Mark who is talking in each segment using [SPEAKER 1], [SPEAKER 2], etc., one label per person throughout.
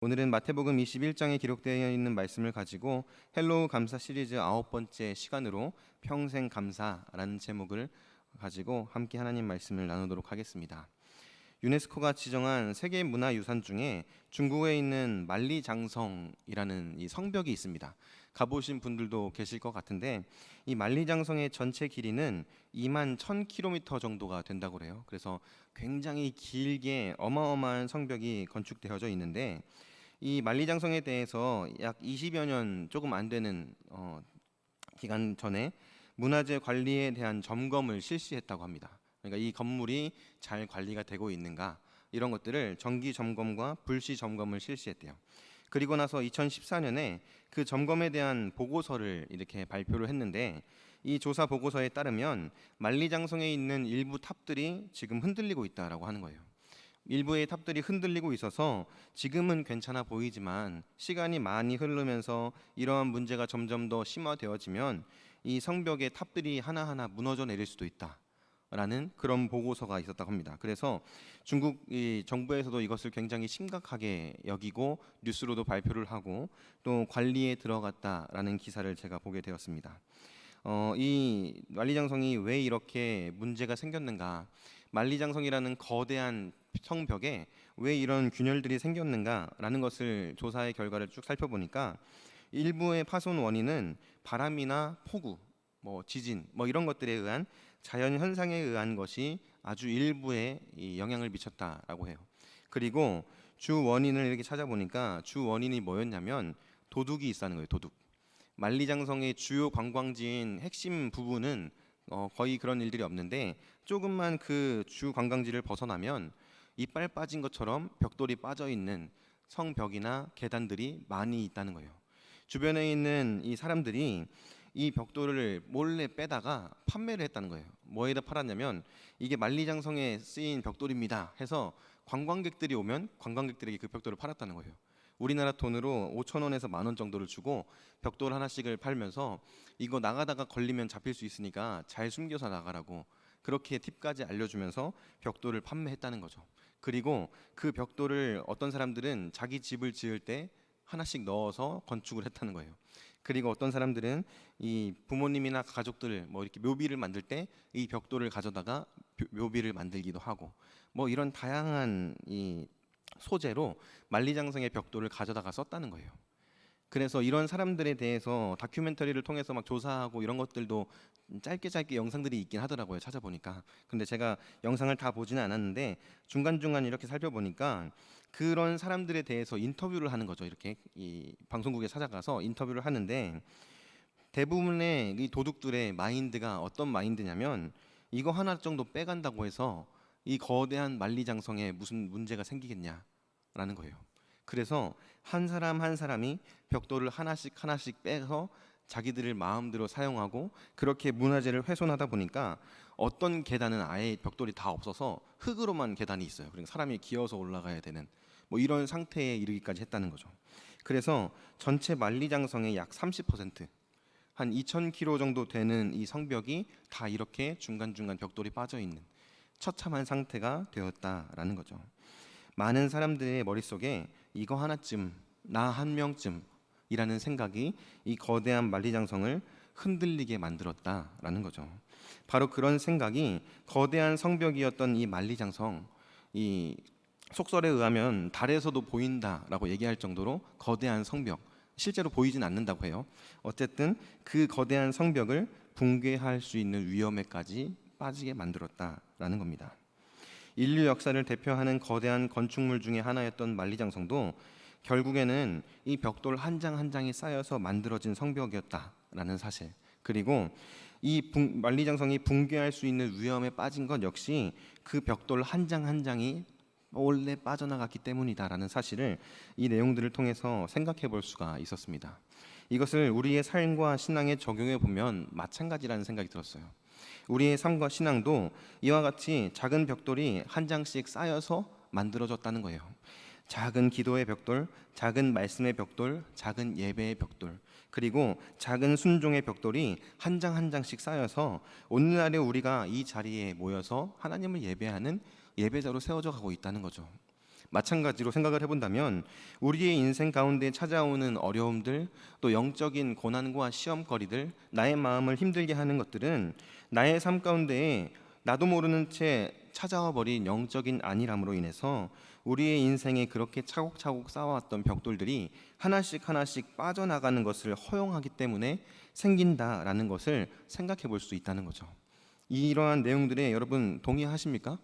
[SPEAKER 1] 오늘은 마태복음 21장에 기록되어 있는 말씀을 가지고 헬로우 감사 시리즈 9번째 시간으로 평생 감사라는 제목을 가지고 함께 하나님 말씀을 나누도록 하겠습니다. 유네스코가 지정한 세계 문화유산 중에 중국에 있는 만리장성이라는 이 성벽이 있습니다. 가보신 분들도 계실 것 같은데 이 만리장성의 전체 길이는 2만 1,000km 정도가 된다고 그래요. 그래서 굉장히 길게 어마어마한 성벽이 건축되어져 있는데 이 만리장성에 대해서 약 20여 년 조금 안 되는 기간 전에 문화재 관리에 대한 점검을 실시했다고 합니다. 그러니까 이 건물이 잘 관리가 되고 있는가 이런 것들을 정기 점검과 불시 점검을 실시했대요. 그리고 나서 2014년에 그 점검에 대한 보고서를 이렇게 발표를 했는데 이 조사 보고서에 따르면 만리장성에 있는 일부 탑들이 지금 흔들리고 있다라고 하는 거예요. 일부의 탑들이 흔들리고 있어서 지금은 괜찮아 보이지만 시간이 많이 흐르면서 이러한 문제가 점점 더 심화되어지면 이 성벽의 탑들이 하나하나 무너져 내릴 수도 있다라는 그런 보고서가 있었다고 합니다. 그래서 중국 정부에서도 이것을 굉장히 심각하게 여기고 뉴스로도 발표를 하고 또 관리에 들어갔다라는 기사를 제가 보게 되었습니다. 이 만리장성이 왜 이렇게 문제가 생겼는가, 만리장성이라는 거대한 성벽에 왜 이런 균열들이 생겼는가라는 것을 조사의 결과를 쭉 살펴보니까 일부의 파손 원인은 바람이나 폭우, 지진, 이런 것들에 의한 자연 현상에 의한 것이 아주 일부에 영향을 미쳤다라고 해요. 그리고 주 원인을 이렇게 찾아보니까 주 원인이 뭐였냐면 도둑이 있다는 거예요. 도둑. 만리장성의 주요 관광지인 핵심 부분은 거의 그런 일들이 없는데 조금만 그 주 관광지를 벗어나면 이빨 빠진 것처럼 벽돌이 빠져 있는 성벽이나 계단들이 많이 있다는 거예요. 주변에 있는 이 사람들이 이 벽돌을 몰래 빼다가 판매를 했다는 거예요. 뭐에다 팔았냐면 이게 만리장성에 쓰인 벽돌입니다 해서 관광객들이 오면 관광객들에게 그 벽돌을 팔았다는 거예요. 우리나라 돈으로 5,000원에서 10,000원 정도를 주고 벽돌 하나씩을 팔면서 이거 나가다가 걸리면 잡힐 수 있으니까 잘 숨겨서 나가라고 그렇게 팁까지 알려주면서 벽돌을 판매했다는 거죠. 그리고 그 벽돌을 어떤 사람들은 자기 집을 지을 때 하나씩 넣어서 건축을 했다는 거예요. 그리고 어떤 사람들은 이 부모님이나 가족들 이렇게 묘비를 만들 때 이 벽돌을 가져다가 묘비를 만들기도 하고 이런 다양한 이 소재로 만리장성의 벽돌을 가져다가 썼다는 거예요. 그래서 이런 사람들에 대해서 다큐멘터리를 통해서 막 조사하고 이런 것들도 짧게 영상들이 있긴 하더라고요. 찾아보니까. 근데 제가 영상을 다 보지는 않았는데 중간중간 이렇게 살펴보니까 그런 사람들에 대해서 인터뷰를 하는 거죠. 이렇게 이 방송국에 찾아가서 인터뷰를 하는데 대부분의 이 도둑들의 마인드가 어떤 마인드냐면 이거 하나 정도 빼간다고 해서 이 거대한 만리장성에 무슨 문제가 생기겠냐라는 거예요. 그래서 한 사람 한 사람이 벽돌을 하나씩 빼서 자기들을 마음대로 사용하고 그렇게 문화재를 훼손하다 보니까 어떤 계단은 아예 벽돌이 다 없어서 흙으로만 계단이 있어요. 그러니까 사람이 기어서 올라가야 되는 이런 상태에 이르기까지 했다는 거죠. 그래서 전체 만리장성의 약 30%, 한 2,000km 정도 되는 이 성벽이 다 이렇게 중간중간 벽돌이 빠져 있는 처참한 상태가 되었다라는 거죠. 많은 사람들의 머릿속에 이거 하나쯤, 나 한 명쯤이라는 생각이 이 거대한 만리장성을 흔들리게 만들었다라는 거죠. 바로 그런 생각이 거대한 성벽이었던 이 만리장성, 이 속설에 의하면 달에서도 보인다라고 얘기할 정도로 거대한 성벽, 실제로 보이진 않는다고 해요. 어쨌든 그 거대한 성벽을 붕괴할 수 있는 위험에까지 빠지게 만들었다라는 겁니다. 인류 역사를 대표하는 거대한 건축물 중에 하나였던 만리장성도 결국에는 이 벽돌 한 장 한 장이 쌓여서 만들어진 성벽이었다라는 사실, 그리고 이 만리장성이 붕괴할 수 있는 위험에 빠진 것 역시 그 벽돌 한 장 한 장이 몰래 빠져나갔기 때문이다라는 사실을 이 내용들을 통해서 생각해 볼 수가 있었습니다. 이것을 우리의 삶과 신앙에 적용해 보면 마찬가지라는 생각이 들었어요. 우리의 삶과 신앙도 이와 같이 작은 벽돌이 한 장씩 쌓여서 만들어졌다는 거예요. 작은 기도의 벽돌, 작은 말씀의 벽돌, 작은 예배의 벽돌, 그리고 작은 순종의 벽돌이 한 장 한 장씩 쌓여서 오늘날의 우리가 이 자리에 모여서 하나님을 예배하는 예배자로 세워져 가고 있다는 거죠. 마찬가지로 생각을 해본다면 우리의 인생 가운데 찾아오는 어려움들, 또 영적인 고난과 시험거리들, 나의 마음을 힘들게 하는 것들은 나의 삶 가운데에 나도 모르는 채 찾아와 버린 영적인 안일함으로 인해서 우리의 인생에 그렇게 차곡차곡 쌓아왔던 벽돌들이 하나씩 하나씩 빠져나가는 것을 허용하기 때문에 생긴다라는 것을 생각해 볼 수 있다는 거죠. 이러한 내용들에 여러분 동의하십니까?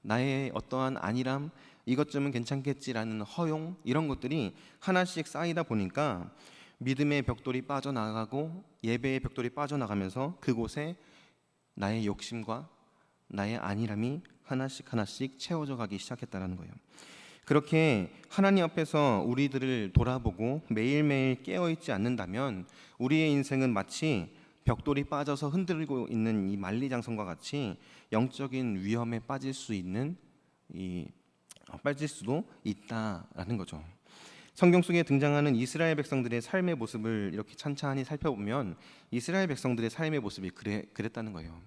[SPEAKER 1] 나의 어떠한 안일함, 이것 좀 괜찮겠지라는 허용, 이런 것들이 하나씩 쌓이다 보니까 믿음의 벽돌이 빠져나가고 예배의 벽돌이 빠져나가면서 그곳에 나의 욕심과 나의 안일함이 하나씩 하나씩 채워져 가기 시작했다는 거예요. 그렇게 하나님 앞에서 우리들을 돌아보고 매일매일 깨어있지 않는다면 우리의 인생은 마치 벽돌이 빠져서 흔들고 있는 이 만리장성과 같이 영적인 위험에 빠질 수도 있다라는 거죠. 성경 속에 등장하는 이스라엘 백성들의 삶의 모습을 이렇게 찬찬히 살펴보면 이스라엘 백성들의 삶의 모습이 그랬다는 거예요.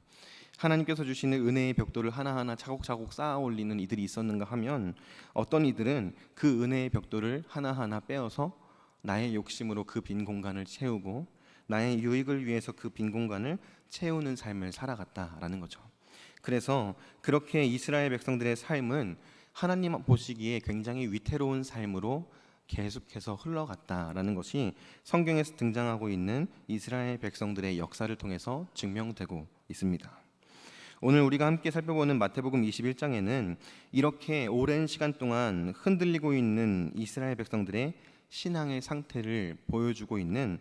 [SPEAKER 1] 하나님께서 주시는 은혜의 벽돌을 하나하나 차곡차곡 쌓아 올리는 이들이 있었는가 하면 어떤 이들은 그 은혜의 벽돌을 하나하나 빼어서 나의 욕심으로 그 빈 공간을 채우고 나의 유익을 위해서 그 빈 공간을 채우는 삶을 살아갔다라는 거죠. 그래서 그렇게 이스라엘 백성들의 삶은 하나님 보시기에 굉장히 위태로운 삶으로 계속해서 흘러갔다라는 것이 성경에서 등장하고 있는 이스라엘 백성들의 역사를 통해서 증명되고 있습니다. 오늘 우리가 함께 살펴보는 마태복음 21장에는 이렇게 오랜 시간 동안 흔들리고 있는 이스라엘 백성들의 신앙의 상태를 보여주고 있는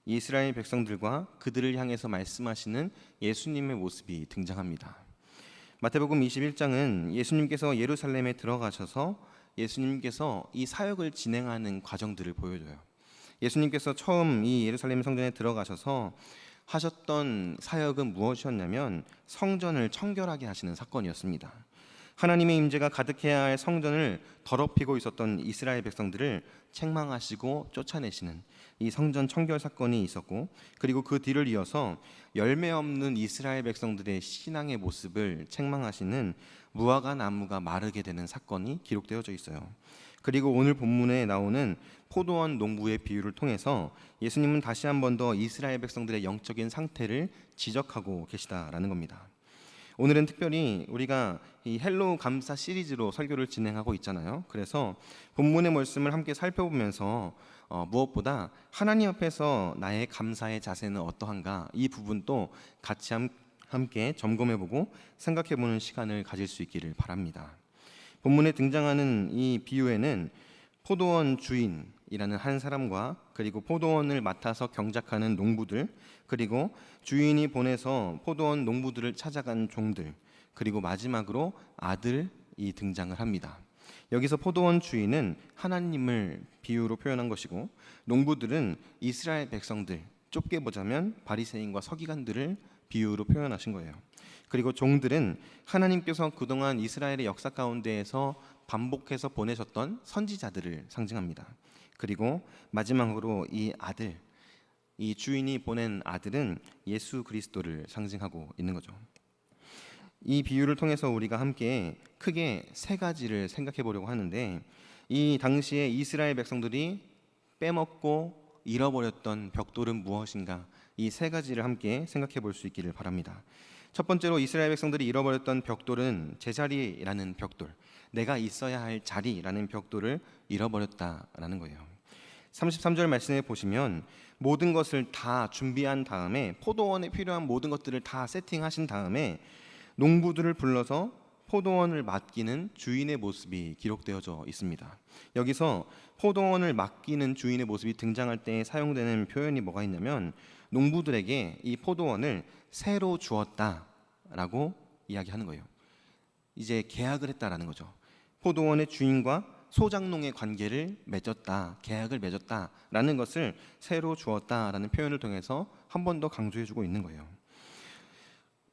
[SPEAKER 1] 이스라엘 백성들과 그들을 향해서 말씀하시는 예수님의 모습이 등장합니다. 마태복음 21장은 예수님께서 예루살렘에 들어가셔서 예수님께서 이 사역을 진행하는 과정들을 보여줘요. 예수님께서 처음 이 예루살렘 성전에 들어가셔서 하셨던 사역은 무엇이었냐면 성전을 청결하게 하시는 사건이었습니다. 하나님의 임재가 가득해야 할 성전을 더럽히고 있었던 이스라엘 백성들을 책망하시고 쫓아내시는 이 성전 청결 사건이 있었고, 그리고 그 뒤를 이어서 열매 없는 이스라엘 백성들의 신앙의 모습을 책망하시는 무화과 나무가 마르게 되는 사건이 기록되어져 있어요. 그리고 오늘 본문에 나오는 포도원 농부의 비유를 통해서 예수님은 다시 한 번 더 이스라엘 백성들의 영적인 상태를 지적하고 계시다라는 겁니다. 오늘은 특별히 우리가 이 헬로우 감사 시리즈로 설교를 진행하고 있잖아요. 그래서 본문의 말씀을 함께 살펴보면서 무엇보다 하나님 앞에서 나의 감사의 자세는 어떠한가, 이 부분도 같이 함께 점검해보고 생각해보는 시간을 가질 수 있기를 바랍니다. 본문에 등장하는 이 비유에는 포도원 주인이라는 한 사람과 그리고 포도원을 맡아서 경작하는 농부들, 그리고 주인이 보내서 포도원 농부들을 찾아간 종들, 그리고 마지막으로 아들이 등장을 합니다. 여기서 포도원 주인은 하나님을 비유로 표현한 것이고, 농부들은 이스라엘 백성들, 좁게 보자면 바리새인과 서기관들을 비유로 표현하신 거예요. 그리고 종들은 하나님께서 그동안 이스라엘의 역사 가운데에서 반복해서 보내셨던 선지자들을 상징합니다. 그리고 마지막으로 이 아들, 이 주인이 보낸 아들은 예수 그리스도를 상징하고 있는 거죠. 이 비유를 통해서 우리가 함께 크게 세 가지를 생각해 보려고 하는데, 이 당시에 이스라엘 백성들이 빼먹고 잃어버렸던 벽돌은 무엇인가, 이 세 가지를 함께 생각해 볼 수 있기를 바랍니다. 첫 번째로 이스라엘 백성들이 잃어버렸던 벽돌은 제자리라는 벽돌, 내가 있어야 할 자리라는 벽돌을 잃어버렸다라는 거예요. 33절 말씀에 보시면 모든 것을 다 준비한 다음에, 포도원에 필요한 모든 것들을 다 세팅하신 다음에 농부들을 불러서 포도원을 맡기는 주인의 모습이 기록되어져 있습니다. 여기서 포도원을 맡기는 주인의 모습이 등장할 때 사용되는 표현이 뭐가 있냐면, 농부들에게 이 포도원을 새로 주었다라고 이야기하는 거예요. 이제 계약을 했다라는 거죠. 포도원의 주인과 소장농의 관계를 맺었다, 계약을 맺었다라는 것을 새로 주었다라는 표현을 통해서 한 번 더 강조해주고 있는 거예요.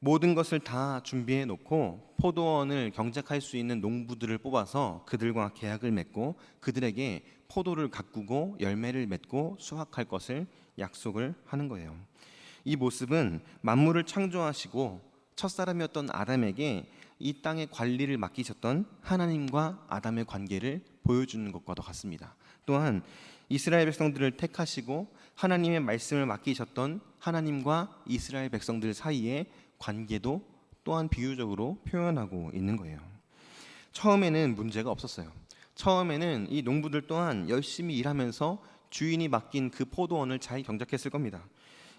[SPEAKER 1] 모든 것을 다 준비해 놓고 포도원을 경작할 수 있는 농부들을 뽑아서 그들과 계약을 맺고 그들에게 포도를 가꾸고 열매를 맺고 수확할 것을 약속을 하는 거예요. 이 모습은 만물을 창조하시고 첫사람이었던 아담에게 이 땅의 관리를 맡기셨던 하나님과 아담의 관계를 보여주는 것과도 같습니다. 또한 이스라엘 백성들을 택하시고 하나님의 말씀을 맡기셨던 하나님과 이스라엘 백성들 사이의 관계도 또한 비유적으로 표현하고 있는 거예요. 처음에는 문제가 없었어요. 처음에는 이 농부들 또한 열심히 일하면서 주인이 맡긴 그 포도원을 잘 경작했을 겁니다.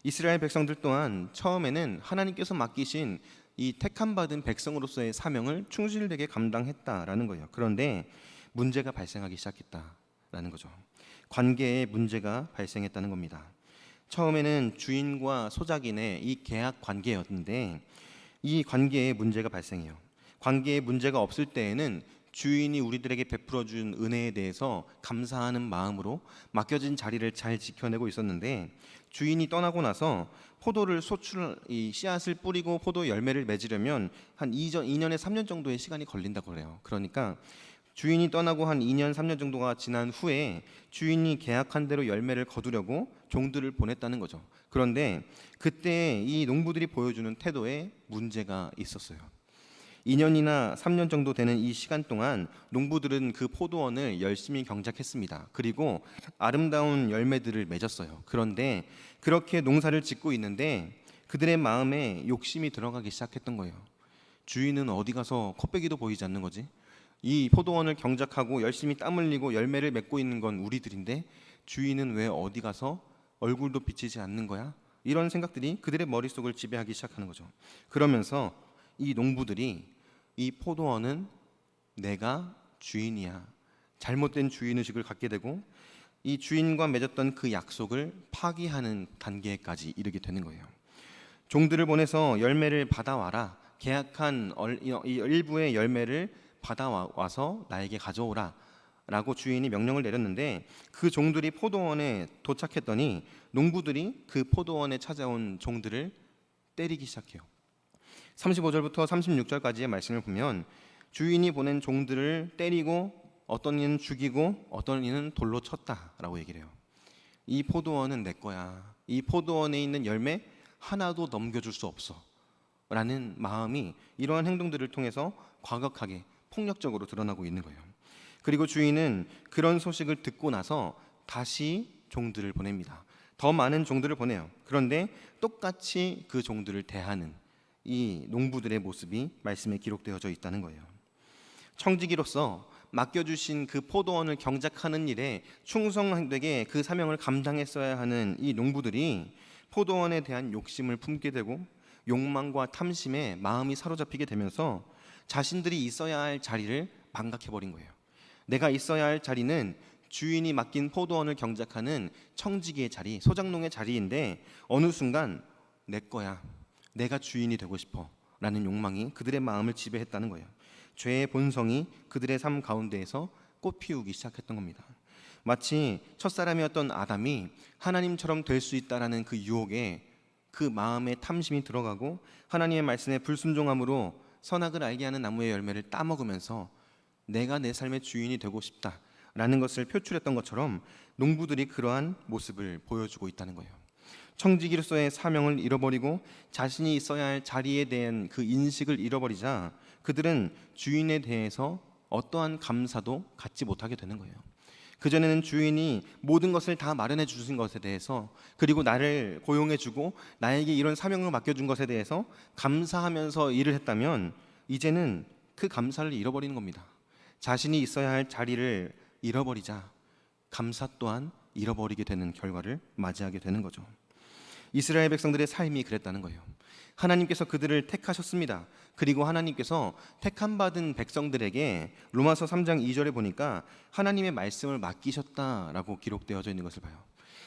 [SPEAKER 1] 이스라엘 백성들 또한 처음에는 하나님께서 맡기신 이 택함 받은 백성으로서의 사명을 충실되게 감당했다라는 거예요. 그런데 문제가 발생하기 시작했다라는 거죠. 관계에 문제가 발생했다는 겁니다. 처음에는 주인과 소작인의 이 계약 관계였는데 이 관계에 문제가 발생해요. 관계에 문제가 없을 때에는 주인이 우리들에게 베풀어 준 은혜에 대해서 감사하는 마음으로 맡겨진 자리를 잘 지켜내고 있었는데, 주인이 떠나고 나서 포도를 이 씨앗을 뿌리고 포도 열매를 맺으려면 한 2년에 3년 정도의 시간이 걸린다고 그래요. 그러니까 주인이 떠나고 한 2년 3년 정도가 지난 후에 주인이 계약한 대로 열매를 거두려고 종들을 보냈다는 거죠. 그런데 그때 이 농부들이 보여주는 태도에 문제가 있었어요. 2년이나 3년 정도 되는 이 시간 동안 농부들은 그 포도원을 열심히 경작했습니다. 그리고 아름다운 열매들을 맺었어요. 그런데 그렇게 농사를 짓고 있는데 그들의 마음에 욕심이 들어가기 시작했던 거예요. 주인은 어디 가서 코빼기도 보이지 않는 거지? 이 포도원을 경작하고 열심히 땀 흘리고 열매를 맺고 있는 건 우리들인데 주인은 왜 어디 가서 얼굴도 비치지 않는 거야? 이런 생각들이 그들의 머릿속을 지배하기 시작하는 거죠. 그러면서 이 농부들이 이 포도원은 내가 주인이야, 잘못된 주인의식을 갖게 되고 이 주인과 맺었던 그 약속을 파기하는 단계까지 이르게 되는 거예요. 종들을 보내서 열매를 받아와라, 계약한 이 일부의 열매를 받아와서 나에게 가져오라 라고 주인이 명령을 내렸는데, 그 종들이 포도원에 도착했더니 농부들이 그 포도원에 찾아온 종들을 때리기 시작해요. 35절부터 36절까지의 말씀을 보면 주인이 보낸 종들을 때리고 어떤 이는 죽이고 어떤 이는 돌로 쳤다라고 얘기를 해요. 이 포도원은 내 거야, 이 포도원에 있는 열매 하나도 넘겨줄 수 없어 라는 마음이 이러한 행동들을 통해서 과격하게 폭력적으로 드러나고 있는 거예요. 그리고 주인은 그런 소식을 듣고 나서 다시 종들을 보냅니다. 더 많은 종들을 보내요. 그런데 똑같이 그 종들을 대하는 이 농부들의 모습이 말씀에 기록되어져 있다는 거예요. 청지기로서 맡겨주신 그 포도원을 경작하는 일에 충성되게 그 사명을 감당했어야 하는 이 농부들이 포도원에 대한 욕심을 품게 되고 욕망과 탐심에 마음이 사로잡히게 되면서 자신들이 있어야 할 자리를 망각해버린 거예요. 내가 있어야 할 자리는 주인이 맡긴 포도원을 경작하는 청지기의 자리, 소작농의 자리인데 어느 순간 내 거야, 내가 주인이 되고 싶어 라는 욕망이 그들의 마음을 지배했다는 거예요. 죄의 본성이 그들의 삶 가운데에서 꽃피우기 시작했던 겁니다. 마치 첫사람이었던 아담이 하나님처럼 될 수 있다라는 그 유혹에 그 마음에 탐심이 들어가고 하나님의 말씀에 불순종함으로 선악을 알게 하는 나무의 열매를 따먹으면서 내가 내 삶의 주인이 되고 싶다라는 것을 표출했던 것처럼 농부들이 그러한 모습을 보여주고 있다는 거예요. 청지기로서의 사명을 잃어버리고 자신이 있어야 할 자리에 대한 그 인식을 잃어버리자 그들은 주인에 대해서 어떠한 감사도 갖지 못하게 되는 거예요. 그전에는 주인이 모든 것을 다 마련해 주신 것에 대해서, 그리고 나를 고용해 주고 나에게 이런 사명을 맡겨준 것에 대해서 감사하면서 일을 했다면 이제는 그 감사를 잃어버리는 겁니다. 자신이 있어야 할 자리를 잃어버리자 감사 또한 잃어버리게 되는 결과를 맞이하게 되는 거죠. 이스라엘 백성들의 삶이 그랬다는 거예요. 하나님께서 그들을 택하셨습니다. 그리고 하나님께서 택함 받은 백성들에게 로마서 3장 2절에 보니까 하나님의 말씀을 맡기셨다라고 기록되어져 있는 것을 봐요.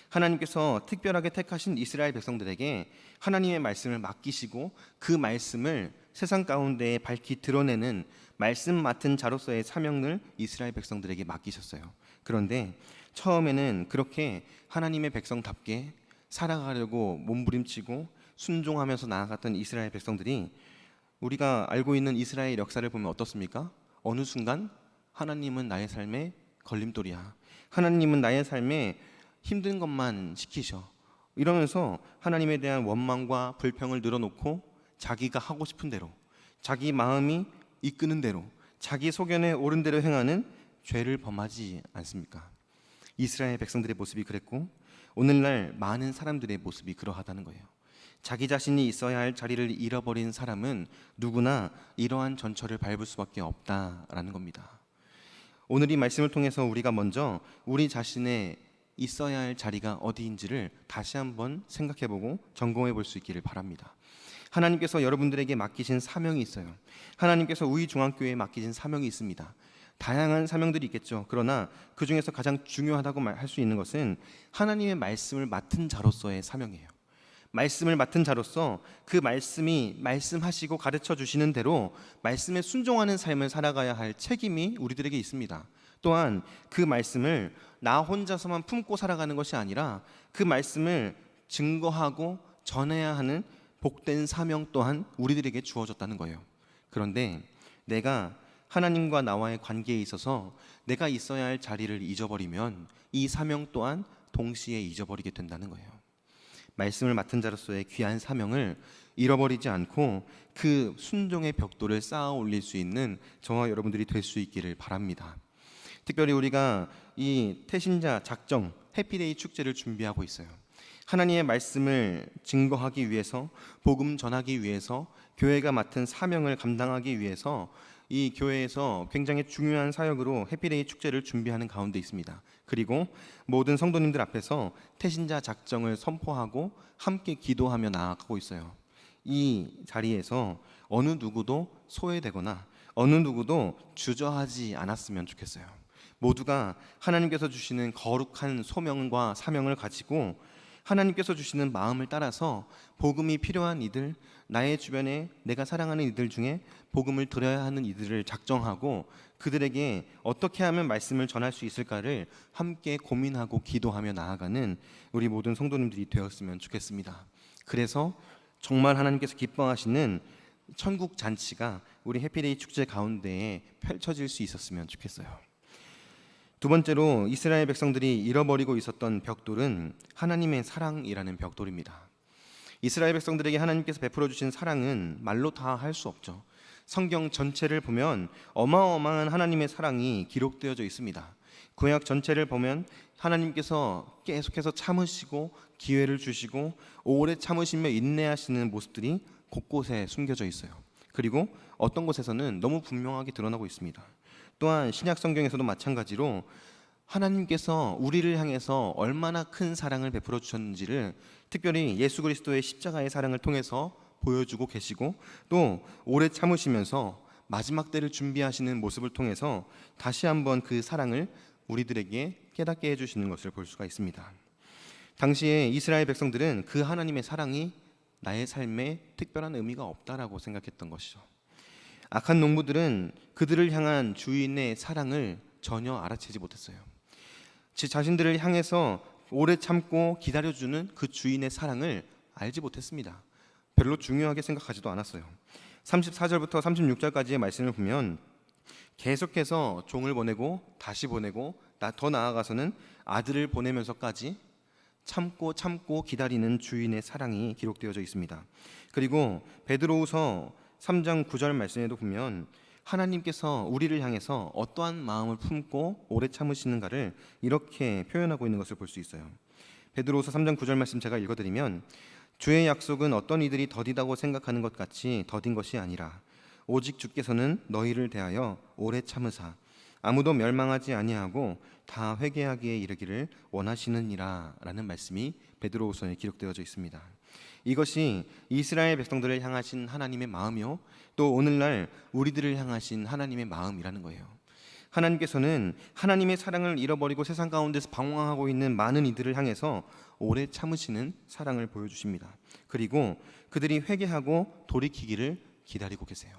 [SPEAKER 1] 하나님께서 특별하게 택하신 이스라엘 백성들에게 하나님의 말씀을 맡기시고 그 말씀을 세상 가운데에 밝히 드러내는 말씀 맡은 자로서의 사명을 이스라엘 백성들에게 맡기셨어요. 그런데 처음에는 그렇게 하나님의 백성답게 살아가려고 몸부림치고 순종하면서 나아갔던 이스라엘 백성들이 우리가 알고 있는 이스라엘 역사를 보면 어떻습니까? 어느 순간 하나님은 나의 삶의 걸림돌이야, 하나님은 나의 삶에 힘든 것만 시키셔, 이러면서 하나님에 대한 원망과 불평을 늘어놓고 자기가 하고 싶은 대로, 자기 마음이 이끄는 대로 자기 소견에 옳은 대로 행하는 죄를 범하지 않습니까? 이스라엘 백성들의 모습이 그랬고 오늘날 많은 사람들의 모습이 그러하다는 거예요. 자기 자신이 있어야 할 자리를 잃어버린 사람은 누구나 이러한 전철을 밟을 수밖에 없다라는 겁니다. 오늘 이 말씀을 통해서 우리가 먼저 우리 자신의 있어야 할 자리가 어디인지를 다시 한번 생각해보고 점검해 볼 수 있기를 바랍니다. 하나님께서 여러분들에게 맡기신 사명이 있어요. 하나님께서 우이중앙교회에 맡기신 사명이 있습니다. 다양한 사명들이 있겠죠. 그러나 그 중에서 가장 중요하다고 할 수 있는 것은 하나님의 말씀을 맡은 자로서의 사명이에요. 말씀을 맡은 자로서 그 말씀이 말씀하시고 가르쳐 주시는 대로 말씀에 순종하는 삶을 살아가야 할 책임이 우리들에게 있습니다. 또한 그 말씀을 나 혼자서만 품고 살아가는 것이 아니라 그 말씀을 증거하고 전해야 하는 복된 사명 또한 우리들에게 주어졌다는 거예요. 그런데 내가 하나님과 나와의 관계에 있어서 내가 있어야 할 자리를 잊어버리면 이 사명 또한 동시에 잊어버리게 된다는 거예요. 말씀을 맡은 자로서의 귀한 사명을 잃어버리지 않고 그 순종의 벽돌을 쌓아 올릴 수 있는 저와 여러분들이 될 수 있기를 바랍니다. 특별히 우리가 이 태신자 작정 해피데이 축제를 준비하고 있어요. 하나님의 말씀을 증거하기 위해서, 복음 전하기 위해서, 교회가 맡은 사명을 감당하기 위해서 이 교회에서 굉장히 중요한 사역으로 해피데이 축제를 준비하는 가운데 있습니다. 그리고 모든 성도님들 앞에서 태신자 작정을 선포하고 함께 기도하며 나아가고 있어요. 이 자리에서 어느 누구도 소외되거나 어느 누구도 주저하지 않았으면 좋겠어요. 모두가 하나님께서 주시는 거룩한 소명과 사명을 가지고 하나님께서 주시는 마음을 따라서 복음이 필요한 이들, 나의 주변에 내가 사랑하는 이들 중에 복음을 들어야 하는 이들을 작정하고 그들에게 어떻게 하면 말씀을 전할 수 있을까를 함께 고민하고 기도하며 나아가는 우리 모든 성도님들이 되었으면 좋겠습니다. 그래서 정말 하나님께서 기뻐하시는 천국 잔치가 우리 해피데이 축제 가운데에 펼쳐질 수 있었으면 좋겠어요. 두 번째로 이스라엘 백성들이 잃어버리고 있었던 벽돌은 하나님의 사랑이라는 벽돌입니다. 이스라엘 백성들에게 하나님께서 베풀어 주신 사랑은 말로 다 할 수 없죠. 성경 전체를 보면 어마어마한 하나님의 사랑이 기록되어져 있습니다. 구약 전체를 보면 하나님께서 계속해서 참으시고 기회를 주시고 오래 참으시며 인내하시는 모습들이 곳곳에 숨겨져 있어요. 그리고 어떤 곳에서는 너무 분명하게 드러나고 있습니다. 또한 신약 성경에서도 마찬가지로 하나님께서 우리를 향해서 얼마나 큰 사랑을 베풀어 주셨는지를 특별히 예수 그리스도의 십자가의 사랑을 통해서 보여주고 계시고 또 오래 참으시면서 마지막 때를 준비하시는 모습을 통해서 다시 한번 그 사랑을 우리들에게 깨닫게 해주시는 것을 볼 수가 있습니다. 당시에 이스라엘 백성들은 그 하나님의 사랑이 나의 삶에 특별한 의미가 없다라고 생각했던 것이죠. 악한 농부들은 그들을 향한 주인의 사랑을 전혀 알아채지 못했어요. 제 자신들을 향해서 오래 참고 기다려주는 그 주인의 사랑을 알지 못했습니다. 별로 중요하게 생각하지도 않았어요. 34절부터 36절까지의 말씀을 보면 계속해서 종을 보내고 다시 보내고 더 나아가서는 아들을 보내면서까지 참고 기다리는 주인의 사랑이 기록되어져 있습니다. 그리고 베드로후서 3장 9절 말씀에도 보면 하나님께서 우리를 향해서 어떠한 마음을 품고 오래 참으시는가를 이렇게 표현하고 있는 것을 볼 수 있어요. 베드로후서 3장 9절 말씀 제가 읽어드리면 주의 약속은 어떤 이들이 더디다고 생각하는 것 같이 더딘 것이 아니라 오직 주께서는 너희를 대하여 오래 참으사 아무도 멸망하지 아니하고 다 회개하기에 이르기를 원하시느니라 라는 말씀이 베드로후서에 기록되어져 있습니다. 이것이 이스라엘 백성들을 향하신 하나님의 마음이요 또 오늘날 우리들을 향하신 하나님의 마음이라는 거예요. 하나님께서는 하나님의 사랑을 잃어버리고 세상 가운데서 방황하고 있는 많은 이들을 향해서 오래 참으시는 사랑을 보여주십니다. 그리고 그들이 회개하고 돌이키기를 기다리고 계세요.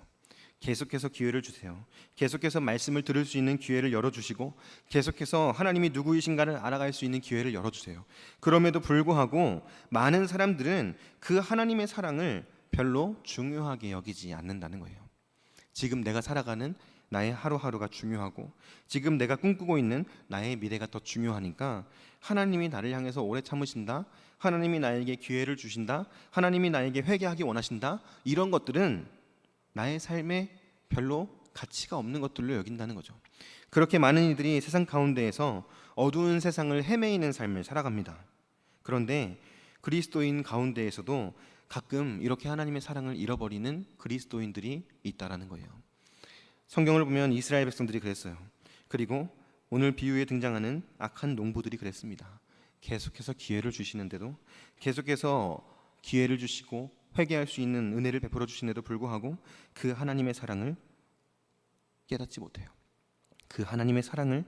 [SPEAKER 1] 계속해서 기회를 주세요. 계속해서 말씀을 들을 수 있는 기회를 열어주시고 계속해서 하나님이 누구이신가를 알아갈 수 있는 기회를 열어주세요. 그럼에도 불구하고 많은 사람들은 그 하나님의 사랑을 별로 중요하게 여기지 않는다는 거예요. 지금 내가 살아가는 나의 하루하루가 중요하고 지금 내가 꿈꾸고 있는 나의 미래가 더 중요하니까 하나님이 나를 향해서 오래 참으신다, 하나님이 나에게 기회를 주신다, 하나님이 나에게 회개하기 원하신다, 이런 것들은 나의 삶에 별로 가치가 없는 것들로 여긴다는 거죠. 그렇게 많은 이들이 세상 가운데에서 어두운 세상을 헤매이는 삶을 살아갑니다. 그런데 그리스도인 가운데에서도 가끔 이렇게 하나님의 사랑을 잃어버리는 그리스도인들이 있다라는 거예요. 성경을 보면 이스라엘 백성들이 그랬어요. 그리고 오늘 비유에 등장하는 악한 농부들이 그랬습니다. 계속해서 기회를 주시는데도, 계속해서 기회를 주시고 회개할 수 있는 은혜를 베풀어 주시는데도 불구하고 그 하나님의 사랑을 깨닫지 못해요. 그 하나님의 사랑을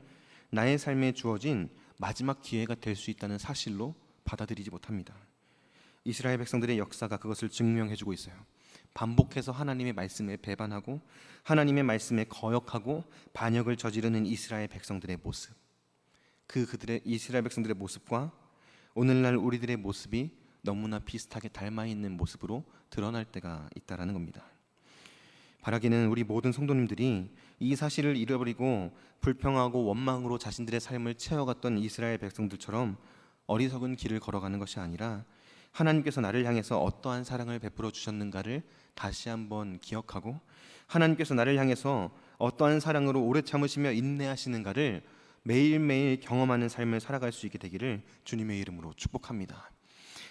[SPEAKER 1] 나의 삶에 주어진 마지막 기회가 될 수 있다는 사실로 받아들이지 못합니다. 이스라엘 백성들의 역사가 그것을 증명해주고 있어요. 반복해서 하나님의 말씀에 배반하고 하나님의 말씀에 거역하고 반역을 저지르는 이스라엘 백성들의 모습, 그들의 이스라엘 백성들의 모습과 오늘날 우리들의 모습이 너무나 비슷하게 닮아 있는 모습으로 드러날 때가 있다라는 겁니다. 바라기는 우리 모든 성도님들이 이 사실을 잃어버리고 불평하고 원망으로 자신들의 삶을 채워갔던 이스라엘 백성들처럼 어리석은 길을 걸어가는 것이 아니라 하나님께서 나를 향해서 어떠한 사랑을 베풀어 주셨는가를 다시 한번 기억하고 하나님께서 나를 향해서 어떠한 사랑으로 오래 참으시며 인내하시는가를 매일매일 경험하는 삶을 살아갈 수 있게 되기를 주님의 이름으로 축복합니다.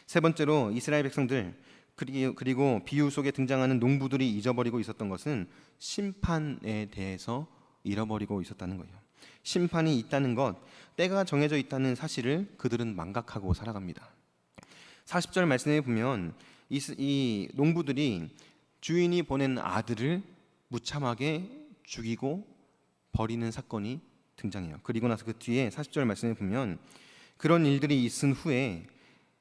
[SPEAKER 1] 세 번째로 이스라엘 백성들 그리고 비유 속에 등장하는 농부들이 잊어버리고 있었던 것은 심판에 대해서 잃어버리고 있었다는 거예요. 심판이 있다는 것, 때가 정해져 있다는 사실을 그들은 망각하고 살아갑니다. 40절 말씀에 보면 이 농부들이 주인이 보낸 아들을 무참하게 죽이고 버리는 사건이 등장해요. 그리고 나서 그 뒤에 40절 말씀에 보면 그런 일들이 있은 후에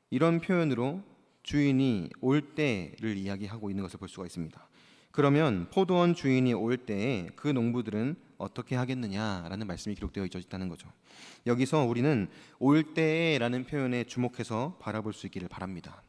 [SPEAKER 1] 이런 표현으로 주인이 올 때를 이야기하고 있는 것을 볼 수가 있습니다. 그러면 포도원 주인이 올 때에 그 농부들은 어떻게 하겠느냐라는 말씀이 기록되어 있다는 거죠. 여기서 우리는 올 때라는 표현에 주목해서 바라볼 수 있기를 바랍니다.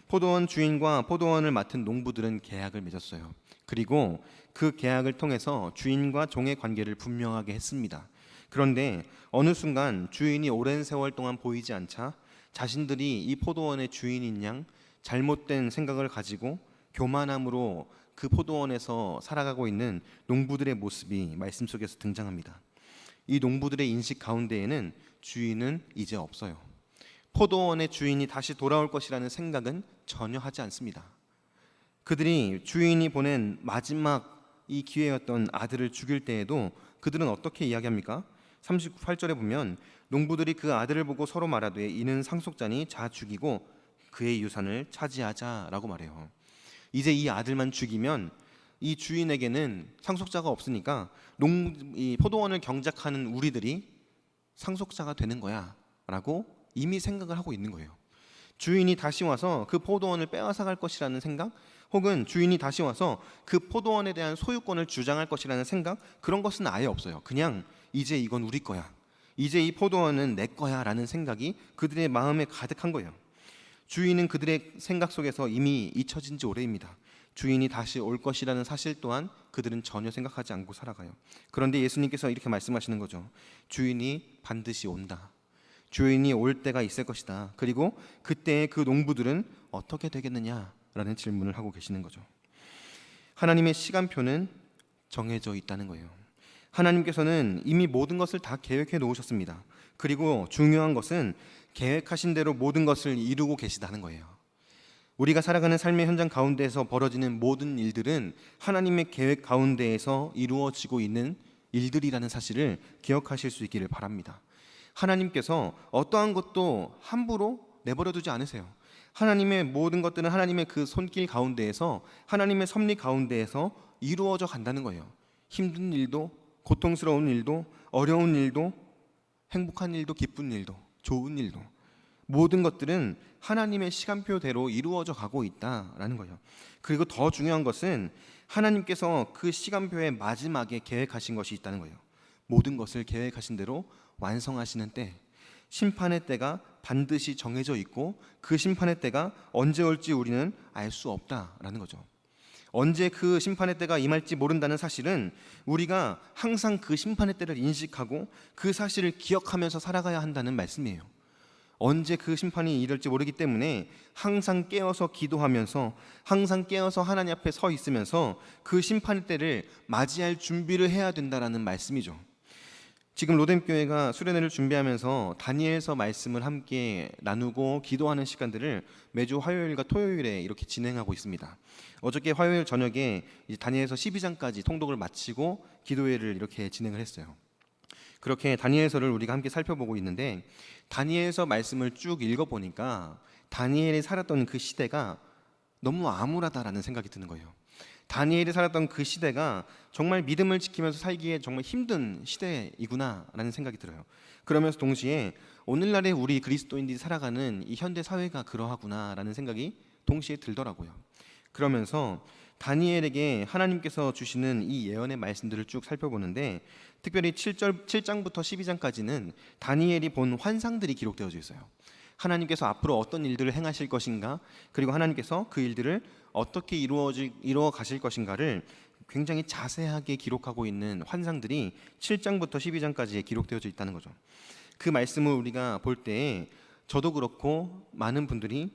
[SPEAKER 1] 포도원 주인과 포도원을 맡은 농부들은 계약을 맺었어요. 그리고 그 계약을 통해서 주인과 종의 관계를 분명하게 했습니다. 그런데 어느 순간 주인이 오랜 세월 동안 보이지 않자 자신들이 이 포도원의 주인인 양 잘못된 생각을 가지고 교만함으로 그 포도원에서 살아가고 있는 농부들의 모습이 말씀 속에서 등장합니다. 이 농부들의 인식 가운데에는 주인은 이제 없어요. 포도원의 주인이 다시 돌아올 것이라는 생각은 전혀 하지 않습니다. 그들이 주인이 보낸 마지막 이 기회였던 아들을 죽일 때에도 그들은 어떻게 이야기합니까? 38절에 보면 농부들이 그 아들을 보고 서로 말하되 이는 상속자니 자 죽이고 그의 유산을 차지하자라고 말해요. 이제 이 아들만 죽이면 이 주인에게는 상속자가 없으니까 이 포도원을 경작하는 우리들이 상속자가 되는 거야 라고 이미 생각을 하고 있는 거예요. 주인이 다시 와서 그 포도원을 빼앗아갈 것이라는 생각, 혹은 주인이 다시 와서 그 포도원에 대한 소유권을 주장할 것이라는 생각, 그런 것은 아예 없어요. 그냥 이제 이건 우리 거야, 이제 이 포도원은 내 거야 라는 생각이 그들의 마음에 가득한 거예요. 주인은 그들의 생각 속에서 이미 잊혀진 지 오래입니다. 주인이 다시 올 것이라는 사실 또한 그들은 전혀 생각하지 않고 살아가요. 그런데 예수님께서 이렇게 말씀하시는 거죠. 주인이 반드시 온다. 주인이 올 때가 있을 것이다. 그리고 그때 그 농부들은 어떻게 되겠느냐라는 질문을 하고 계시는 거죠. 하나님의 시간표는 정해져 있다는 거예요. 하나님께서는 이미 모든 것을 다 계획해 놓으셨습니다. 그리고 중요한 것은 계획하신 대로 모든 것을 이루고 계시다는 거예요. 우리가 살아가는 삶의 현장 가운데에서 벌어지는 모든 일들은 하나님의 계획 가운데에서 이루어지고 있는 일들이라는 사실을 기억하실 수 있기를 바랍니다. 하나님께서 어떠한 것도 함부로 내버려 두지 않으세요. 하나님의 모든 것들은 하나님의 그 손길 가운데에서, 하나님의 섭리 가운데에서 이루어져 간다는 거예요. 힘든 일도, 고통스러운 일도, 어려운 일도, 행복한 일도, 기쁜 일도, 좋은 일도, 모든 것들은 하나님의 시간표대로 이루어져 가고 있다라는 거예요. 그리고 더 중요한 것은 하나님께서 그 시간표의 마지막에 계획하신 것이 있다는 거예요. 모든 것을 계획하신 대로 완성하시는 때, 심판의 때가 반드시 정해져 있고 그 심판의 때가 언제 올지 우리는 알 수 없다라는 거죠. 언제 그 심판의 때가 임할지 모른다는 사실은 우리가 항상 그 심판의 때를 인식하고 그 사실을 기억하면서 살아가야 한다는 말씀이에요. 언제 그 심판이 이럴지 모르기 때문에 항상 깨어서 기도하면서, 항상 깨어서 하나님 앞에 서 있으면서 그 심판의 때를 맞이할 준비를 해야 된다라는 말씀이죠. 지금 로뎀 교회가 수련회를 준비하면서 다니엘서 말씀을 함께 나누고 기도하는 시간들을 매주 화요일과 토요일에 이렇게 진행하고 있습니다. 어저께 화요일 저녁에 이제 다니엘서 12장까지 통독을 마치고 기도회를 이렇게 진행을 했어요. 그렇게 다니엘서를 우리가 함께 살펴보고 있는데, 다니엘서 말씀을 쭉 읽어보니까 다니엘이 살았던 그 시대가 너무 암울하다라는 생각이 드는 거예요. 다니엘이 살았던 그 시대가 정말 믿음을 지키면서 살기에 정말 힘든 시대이구나라는 생각이 들어요. 그러면서 동시에 오늘날의 우리 그리스도인들이 살아가는 이 현대 사회가 그러하구나라는 생각이 동시에 들더라고요. 그러면서 다니엘에게 하나님께서 주시는 이 예언의 말씀들을 쭉 살펴보는데, 특별히 7장부터 12장까지는 다니엘이 본 환상들이 기록되어져 있어요. 하나님께서 앞으로 어떤 일들을 행하실 것인가, 그리고 하나님께서 그 일들을 어떻게 이루어 가실 것인가를 굉장히 자세하게 기록하고 있는 환상들이 7장부터 12장까지에 기록되어져 있다는 거죠. 그 말씀을 우리가 볼 때 저도 그렇고 많은 분들이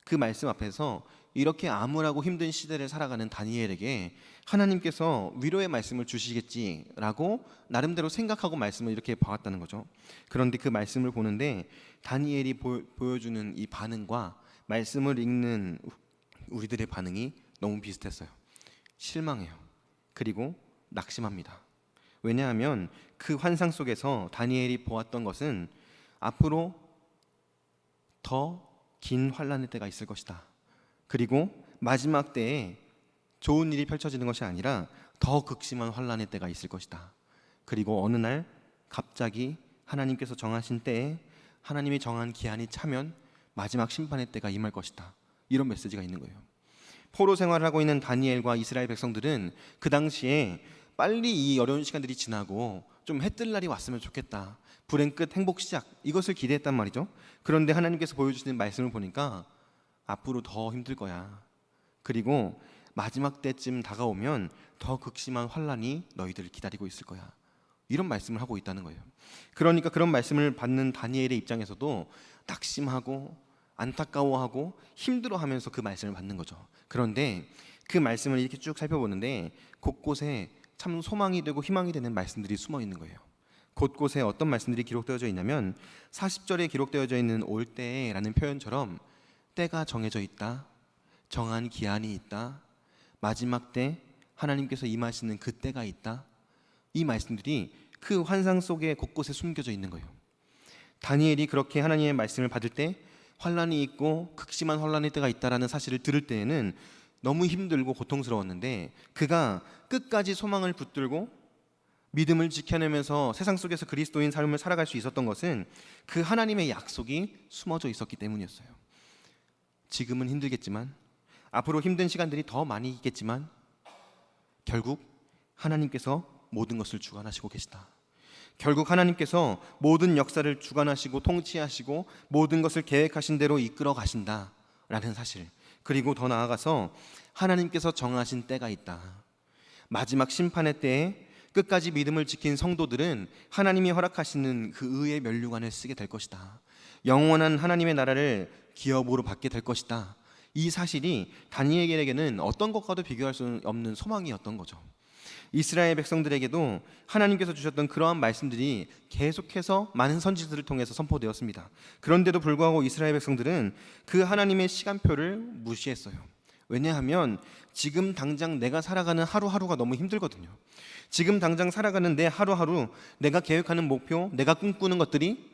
[SPEAKER 1] 그 말씀 앞에서 이렇게 암울하고 힘든 시대를 살아가는 다니엘에게 하나님께서 위로의 말씀을 주시겠지라고 나름대로 생각하고 말씀을 이렇게 봐왔다는 거죠. 그런데 그 말씀을 보는데 다니엘이 보여주는 이 반응과 말씀을 읽는 우리들의 반응이 너무 비슷했어요. 실망해요. 그리고 낙심합니다. 왜냐하면 그 환상 속에서 다니엘이 보았던 것은 앞으로 더 긴 환란의 때가 있을 것이다. 그리고 마지막 때에 좋은 일이 펼쳐지는 것이 아니라 더 극심한 환란의 때가 있을 것이다. 그리고 어느 날 갑자기 하나님께서 정하신 때에 하나님이 정한 기한이 차면 마지막 심판의 때가 임할 것이다. 이런 메시지가 있는 거예요. 포로 생활을 하고 있는 다니엘과 이스라엘 백성들은 그 당시에 빨리 이 어려운 시간들이 지나고 좀 해뜰 날이 왔으면 좋겠다. 불행 끝 행복 시작, 이것을 기대했단 말이죠. 그런데 하나님께서 보여주시는 말씀을 보니까 앞으로 더 힘들 거야. 그리고 마지막 때쯤 다가오면 더 극심한 환란이 너희들을 기다리고 있을 거야. 이런 말씀을 하고 있다는 거예요. 그러니까 그런 말씀을 받는 다니엘의 입장에서도 낙심하고 안타까워하고 힘들어하면서 그 말씀을 받는 거죠. 그런데 그 말씀을 이렇게 쭉 살펴보는데 곳곳에 참 소망이 되고 희망이 되는 말씀들이 숨어 있는 거예요. 곳곳에 어떤 말씀들이 기록되어져 있냐면 40절에 기록되어져 있는 올 때라는 표현처럼 때가 정해져 있다, 정한 기한이 있다, 마지막 때 하나님께서 임하시는 그 때가 있다. 이 말씀들이 그 환상 속에 곳곳에 숨겨져 있는 거예요. 다니엘이 그렇게 하나님의 말씀을 받을 때 환란이 있고 극심한 환란의 때가 있다라는 사실을 들을 때에는 너무 힘들고 고통스러웠는데, 그가 끝까지 소망을 붙들고 믿음을 지켜내면서 세상 속에서 그리스도인 삶을 살아갈 수 있었던 것은 그 하나님의 약속이 숨어져 있었기 때문이었어요. 지금은 힘들겠지만, 앞으로 힘든 시간들이 더 많이 있겠지만 결국 하나님께서 모든 것을 주관하시고 계시다. 결국 하나님께서 모든 역사를 주관하시고 통치하시고 모든 것을 계획하신 대로 이끌어 가신다라는 사실, 그리고 더 나아가서 하나님께서 정하신 때가 있다. 마지막 심판의 때에 끝까지 믿음을 지킨 성도들은 하나님이 허락하시는 그 의의 면류관을 쓰게 될 것이다. 영원한 하나님의 나라를 기업으로 받게 될 것이다. 이 사실이 다니엘에게는 어떤 것과도 비교할 수 없는 소망이었던 거죠. 이스라엘 백성들에게도 하나님께서 주셨던 그러한 말씀들이 계속해서 많은 선지자들을 통해서 선포되었습니다. 그런데도 불구하고 이스라엘 백성들은 그 하나님의 시간표를 무시했어요. 왜냐하면 지금 당장 내가 살아가는 하루하루가 너무 힘들거든요. 지금 당장 살아가는 내 하루하루, 내가 계획하는 목표, 내가 꿈꾸는 것들이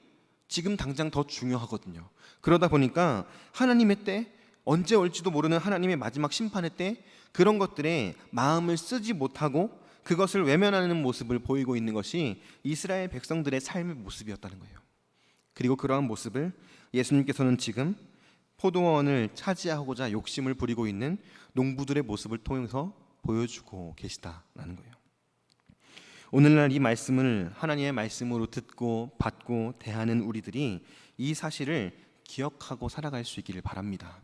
[SPEAKER 1] 지금 당장 더 중요하거든요. 그러다 보니까 하나님의 때, 언제 올지도 모르는 하나님의 마지막 심판의 때, 그런 것들에 마음을 쓰지 못하고 그것을 외면하는 모습을 보이고 있는 것이 이스라엘 백성들의 삶의 모습이었다는 거예요. 그리고 그러한 모습을 예수님께서는 지금 포도원을 차지하고자 욕심을 부리고 있는 농부들의 모습을 통해서 보여주고 계시다라는 거예요. 오늘날 이 말씀을 하나님의 말씀으로 듣고 받고 대하는 우리들이 이 사실을 기억하고 살아갈 수 있기를 바랍니다.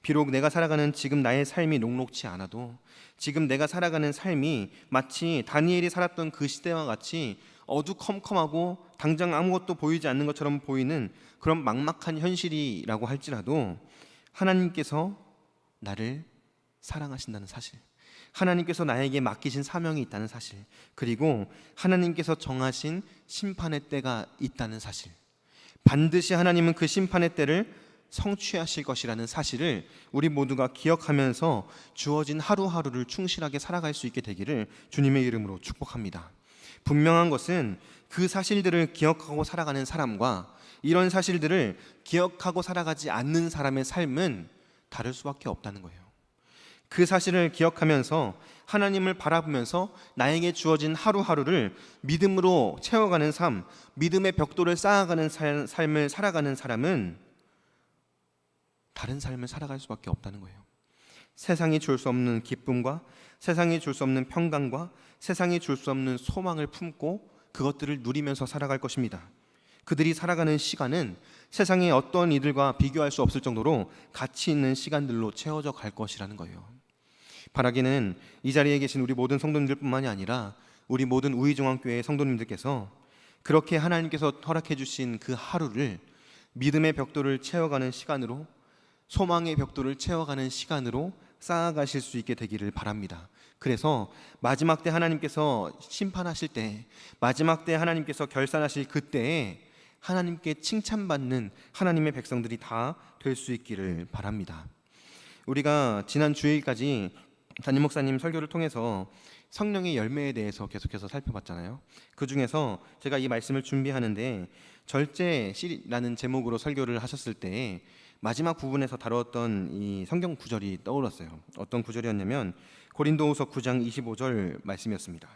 [SPEAKER 1] 비록 내가 살아가는 지금 나의 삶이 녹록치 않아도, 지금 내가 살아가는 삶이 마치 다니엘이 살았던 그 시대와 같이 어두컴컴하고 당장 아무것도 보이지 않는 것처럼 보이는 그런 막막한 현실이라고 할지라도 하나님께서 나를 사랑하신다는 사실, 하나님께서 나에게 맡기신 사명이 있다는 사실, 그리고 하나님께서 정하신 심판의 때가 있다는 사실, 반드시 하나님은 그 심판의 때를 성취하실 것이라는 사실을 우리 모두가 기억하면서 주어진 하루하루를 충실하게 살아갈 수 있게 되기를 주님의 이름으로 축복합니다. 분명한 것은 그 사실들을 기억하고 살아가는 사람과 이런 사실들을 기억하고 살아가지 않는 사람의 삶은 다를 수밖에 없다는 거예요. 그 사실을 기억하면서 하나님을 바라보면서 나에게 주어진 하루하루를 믿음으로 채워가는 삶, 믿음의 벽돌을 쌓아가는 삶을 살아가는 사람은 다른 삶을 살아갈 수밖에 없다는 거예요. 세상이 줄 수 없는 기쁨과 세상이 줄 수 없는 평강과 세상이 줄 수 없는 소망을 품고 그것들을 누리면서 살아갈 것입니다. 그들이 살아가는 시간은 세상의 어떤 이들과 비교할 수 없을 정도로 가치 있는 시간들로 채워져 갈 것이라는 거예요. 바라기는 이 자리에 계신 우리 모든 성도님들뿐만이 아니라 우리 모든 우이중앙교회 성도님들께서 그렇게 하나님께서 허락해 주신 그 하루를 믿음의 벽돌을 채워가는 시간으로, 소망의 벽돌을 채워가는 시간으로 쌓아가실 수 있게 되기를 바랍니다. 그래서 마지막 때 하나님께서 심판하실 때, 마지막 때 하나님께서 결산하실 그때에 하나님께 칭찬받는 하나님의 백성들이 다 될 수 있기를 바랍니다. 우리가 지난 주일까지 담임 목사님 설교를 통해서 성령의 열매에 대해서 계속해서 살펴봤잖아요. 그 중에서 제가 이 말씀을 준비하는데 절제시라는 제목으로 설교를 하셨을 때 마지막 부분에서 다루었던 이 성경 구절이 떠올랐어요. 어떤 구절이었냐면 고린도후서 9장 25절 말씀이었습니다.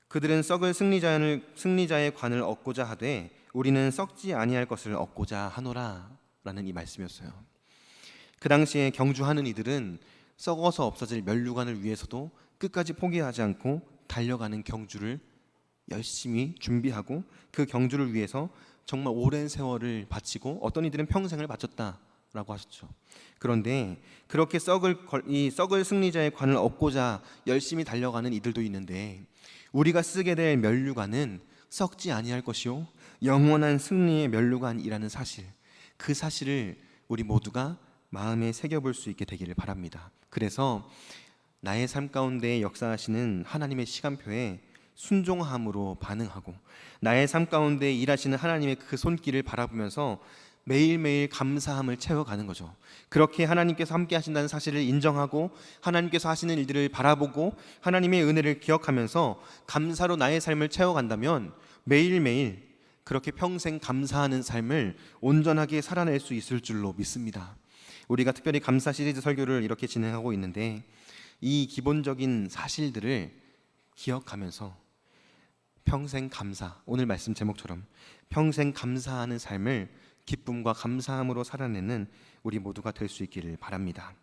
[SPEAKER 1] 그들은 썩을 승리자의 관을 얻고자 하되 우리는 썩지 아니할 것을 얻고자 하노라 라는 이 말씀이었어요. 그 당시에 경주하는 이들은 썩어서 없어질 면류관을 위해서도 끝까지 포기하지 않고 달려가는 경주를 열심히 준비하고 그 경주를 위해서 정말 오랜 세월을 바치고 어떤 이들은 평생을 바쳤다라고 하셨죠. 그런데 그렇게 썩을 승리자의 관을 얻고자 열심히 달려가는 이들도 있는데 우리가 쓰게 될 면류관은 썩지 아니할 것이요 영원한 승리의 면류관이라는 사실, 그 사실을 우리 모두가 마음에 새겨볼 수 있게 되기를 바랍니다. 그래서 나의 삶 가운데 역사하시는 하나님의 시간표에 순종함으로 반응하고 나의 삶 가운데 일하시는 하나님의 그 손길을 바라보면서 매일매일 감사함을 채워가는 거죠. 그렇게 하나님께서 함께 하신다는 사실을 인정하고 하나님께서 하시는 일들을 바라보고 하나님의 은혜를 기억하면서 감사로 나의 삶을 채워간다면 매일매일 그렇게 평생 감사하는 삶을 온전하게 살아낼 수 있을 줄로 믿습니다. 우리가 특별히 감사 시리즈 설교를 이렇게 진행하고 있는데 이 기본적인 사실들을 기억하면서 평생 감사, 오늘 말씀 제목처럼 평생 감사하는 삶을 기쁨과 감사함으로 살아내는 우리 모두가 될 수 있기를 바랍니다.